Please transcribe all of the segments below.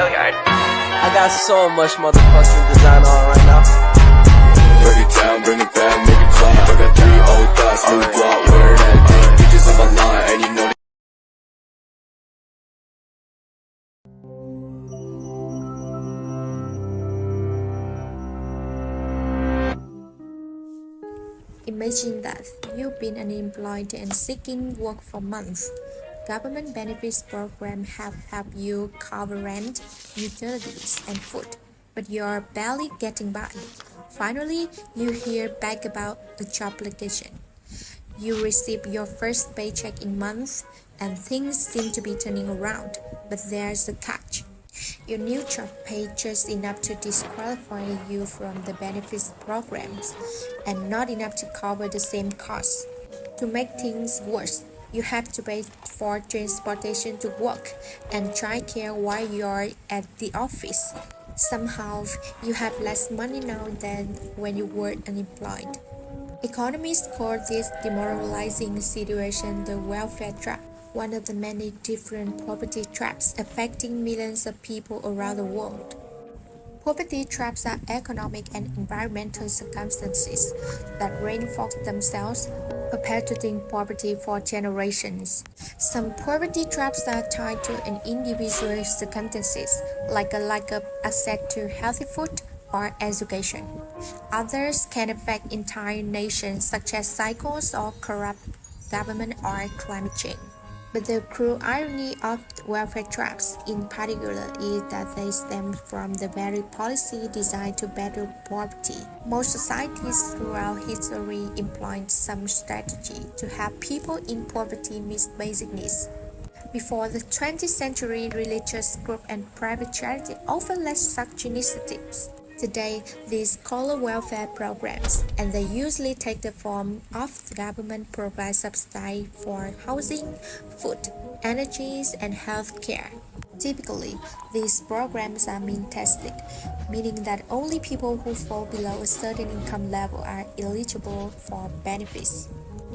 I got so much motherfucking design on right now. Break it down, bring it back, make it clap. I got 3 old thoughts, new block, where that thing. Bitches on my line, and you know Imagine that you've been unemployed and seeking work for months. Government benefits programs have helped you cover rent, utilities, and food, but you're barely getting by. Finally, you hear back about a job application. You receive your first paycheck in months, and things seem to be turning around, but there's a catch. Your new job pays just enough to disqualify you from the benefits programs and not enough to cover the same costs. To make things worse, you have to pay for transportation to work and childcare while you're at the office. Somehow, you have less money now than when you were unemployed. Economists call this demoralizing situation the welfare trap, one of the many different poverty traps affecting millions of people around the world. Poverty traps are economic and environmental circumstances that reinforce themselves, perpetuating poverty for generations. Some poverty traps are tied to an individual's circumstances, like a lack of access to healthy food or education. Others can affect entire nations, such as cycles or corrupt government or climate change. But the cruel irony of welfare traps, in particular, is that they stem from the very policy designed to battle poverty. Most societies throughout history employed some strategy to help people in poverty meet basic needs. Before the 20th century, religious groups and private charity often led such initiatives. Today, these called welfare programs, and they usually take the form of the government provide subsidies for housing, food, energies, and health care. Typically, these programs are mean-tested, meaning that only people who fall below a certain income level are eligible for benefits.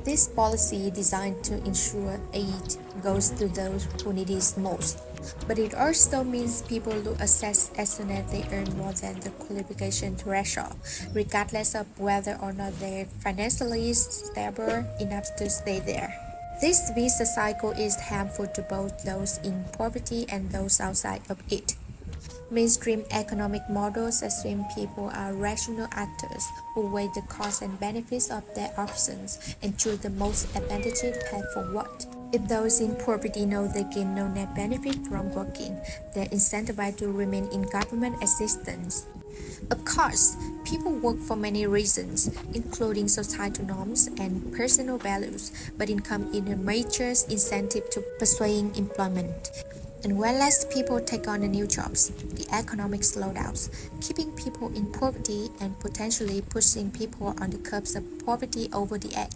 This policy is designed to ensure aid goes to those who need it most, but it also means people lose access as soon as they earn more than the qualification threshold, regardless of whether or not they're financially stable enough to stay there. This vicious cycle is harmful to both those in poverty and those outside of it. Mainstream economic models assume people are rational actors who weigh the costs and benefits of their options and choose the most advantageous path forward. If those in poverty know they gain no net benefit from working, they're incentivized to remain in government assistance. Of course, people work for many reasons, including societal norms and personal values, but income is a major incentive to pursuing employment. And when less people take on the new jobs, the economic slowdowns, keeping people in poverty and potentially pushing people on the curbs of poverty over the edge.